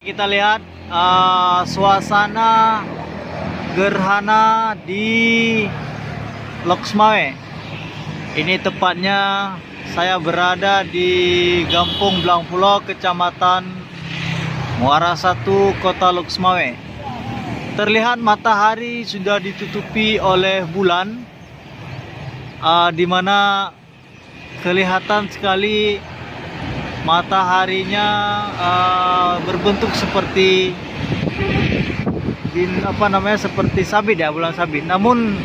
Kita lihat suasana gerhana di Loksmawe. Ini tepatnya saya berada di Gampung Blangpulo, Kecamatan Muara 1, Kota Loksmawe. Terlihat matahari sudah ditutupi oleh bulan, di mana kelihatan sekali mataharinya berbentuk seperti seperti sabit ya, bulan sabit. Namun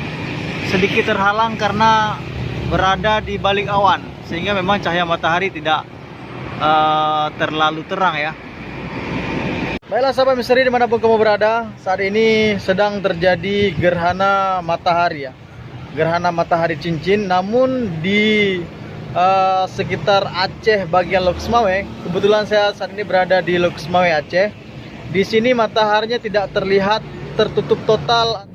sedikit terhalang karena berada di balik awan, sehingga memang cahaya matahari tidak terlalu terang ya. Baiklah sahabat misteri dimanapun kamu berada, saat ini sedang terjadi gerhana matahari ya, gerhana matahari cincin. Namun di sekitar Aceh bagian Loksmawe, kebetulan saya saat ini berada di Loksmawe Aceh. Di sini mataharinya tidak terlihat, tertutup total.